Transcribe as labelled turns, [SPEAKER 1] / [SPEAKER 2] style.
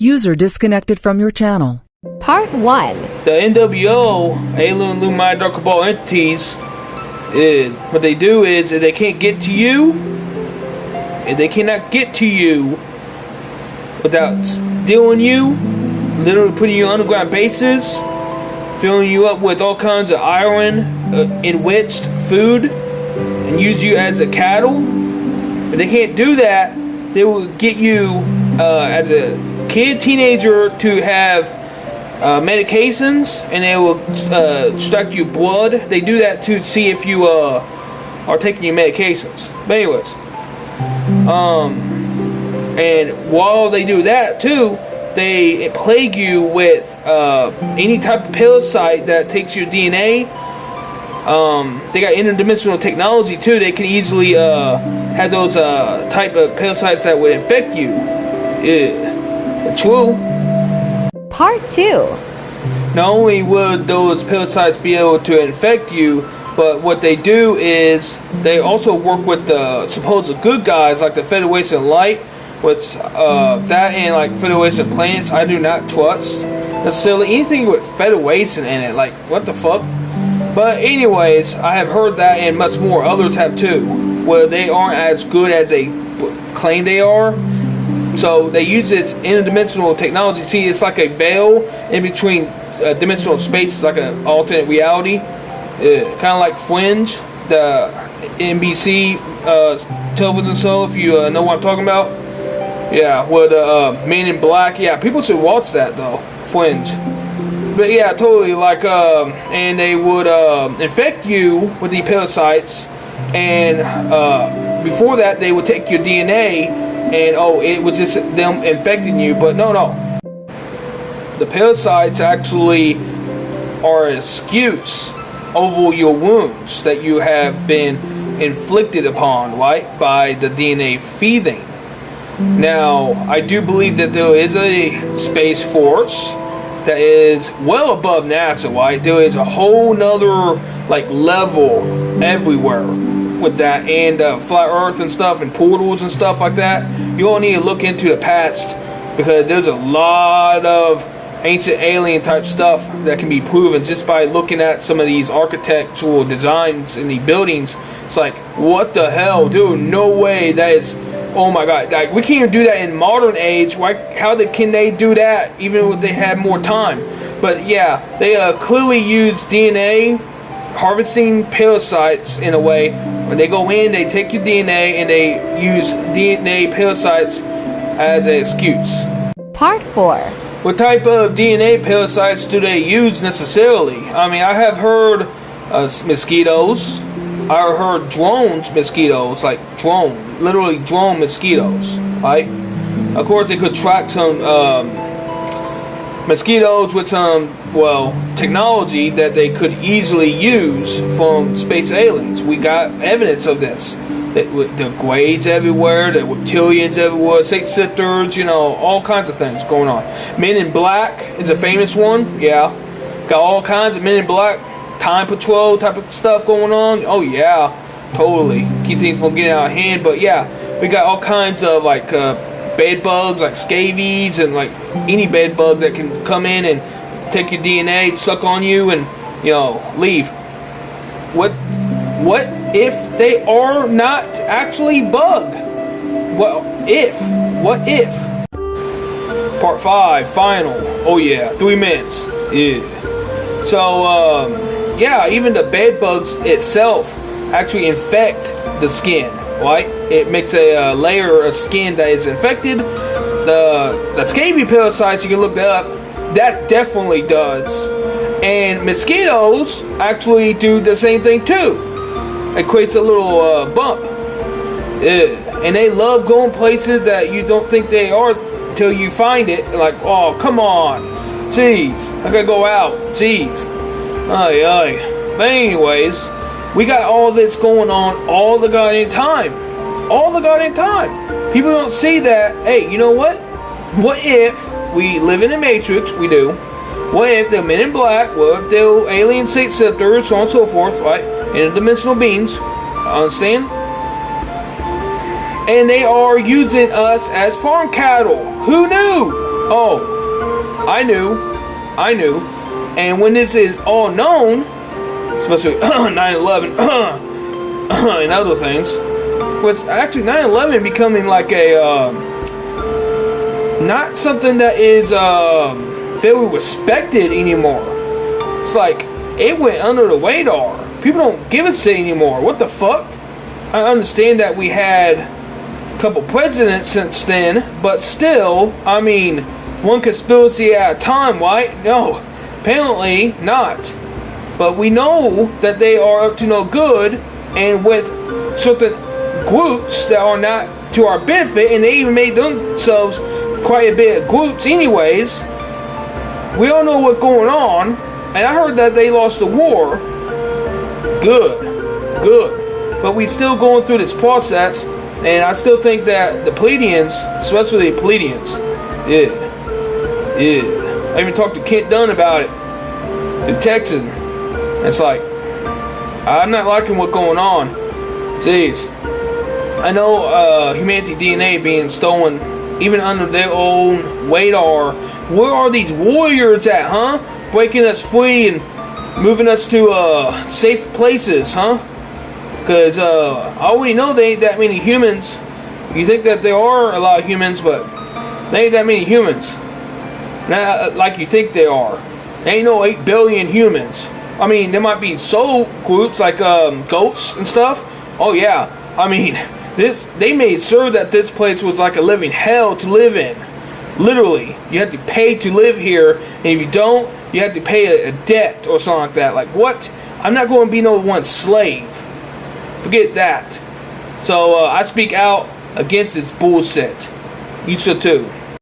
[SPEAKER 1] User disconnected from your channel.
[SPEAKER 2] Part 1.
[SPEAKER 3] The NWO, Alien Lumine Dark Cabal entities, what they do is they can't get to you, and they cannot get to you without stealing you, literally putting you on underground bases, filling you up with all kinds of iron, enriched food, and use you as a cattle. If they can't do that, they will get you as a kid, teenager, to have medications, and they will extract you blood. They do that to see if you are taking your medications. But anyways, and while they do that too, they plague you with any type of parasite that takes your DNA. They got interdimensional technology too. They can easily have those type of parasites that would infect you. True.
[SPEAKER 2] Part 2.
[SPEAKER 3] Not only would those parasites be able to infect you, but what they do is they also work with the supposed good guys like the Federation Light, which that and like Federation Planets I do not trust necessarily. Anything with Federation in it, like what the fuck? But anyways, I have heard that and much more. Others have too, where they aren't as good as they claim they are. So they use its interdimensional technology. See, it's like a veil in between dimensional spaces, like an alternate reality. Kind of like Fringe, the NBC television show, if you know what I'm talking about. Yeah, with Men in Black. Yeah, people should watch that though, Fringe. But yeah, totally, like, and they would infect you with the parasites, and before that they would take your DNA, and it was just them infecting you. But no, the parasites actually are an excuse over your wounds that you have been inflicted upon, right, by the DNA feeding. Now, I do believe that there is a space force that is well above NASA, right? There is a whole nother like level everywhere with that, and flat Earth and stuff, and portals and stuff like that. You all need to look into the past, because there's a lot of ancient alien type stuff that can be proven just by looking at some of these architectural designs in the buildings. It's like, what the hell, dude? No way that is. Oh my god, like, we can't even do that in modern age. Why? Can they do that even if they had more time? But yeah, they clearly use DNA harvesting parasites in a way. When they go in, they take your DNA and they use DNA parasites as an excuse.
[SPEAKER 2] Part 4.
[SPEAKER 3] What type of DNA parasites do they use necessarily? I mean, I have heard mosquitoes. I heard mosquitoes, like literally drone mosquitoes, right? Of course, they could track some mosquitoes with some, technology that they could easily use from space aliens. We got evidence of this. The grades everywhere, the reptilians everywhere, Satan sitters, all kinds of things going on. Men in Black is a famous one, yeah. Got all kinds of Men in Black. Time patrol type of stuff going on. Oh yeah, totally. Keep things from getting out of hand. But yeah, we got all kinds of like bed bugs, like scabies, and like any bed bug that can come in and take your DNA, suck on you, and leave. What if they are not actually bug? What if? Part 5, final. Oh yeah, 3 minutes. Yeah. So yeah, even the bed bugs itself actually infect the skin, right? It makes a layer of skin that is infected. The scabby parasites, you can look that up, that definitely does. And mosquitoes actually do the same thing too. It creates a little bump. And they love going places that you don't think they are till you find it. Like, oh, come on. Jeez, I gotta go out. Jeez. Ay. But anyways, we got all this going on all the goddamn time. People don't see that. Hey, you know what? What if we live in a matrix? We do. What if they're Men in Black? What if they're alien state sitters, so on and so forth, right? Interdimensional beings. Understand? And they are using us as farm cattle. Who knew? Oh, I knew. And when this is all known, especially 9/11 and other things, what's actually 9/11 becoming like a not something that is very respected anymore. It's like it went under the radar. People don't give a shit anymore. What the fuck? I understand that we had a couple presidents since then, but still, I mean, one conspiracy at a time, right? No, apparently not. But we know that they are up to no good, and with certain groups that are not to our benefit, and they even made themselves quite a bit of groups anyways. We all know what's going on, and I heard that they lost the war. Good. But we still going through this process, and I still think that the plebeians, especially the plebeians, yeah. I even talked to Kent Dunn about it, the Texan. It's like, I'm not liking what's going on. Jeez. I know humanity DNA being stolen even under their own radar. Where are these warriors at, huh? Breaking us free and moving us to safe places, huh? Because I already know there ain't that many humans. You think that there are a lot of humans, but there ain't that many humans. Not like you think there are. There ain't no 8 billion humans. I mean, there might be soul groups like goats and stuff. Oh yeah. I mean, they made sure that this place was like a living hell to live in. Literally, you had to pay to live here, and if you don't, you had to pay a debt or something like that. Like what? I'm not going to be no one slave. Forget that. So I speak out against this bullshit. You should too.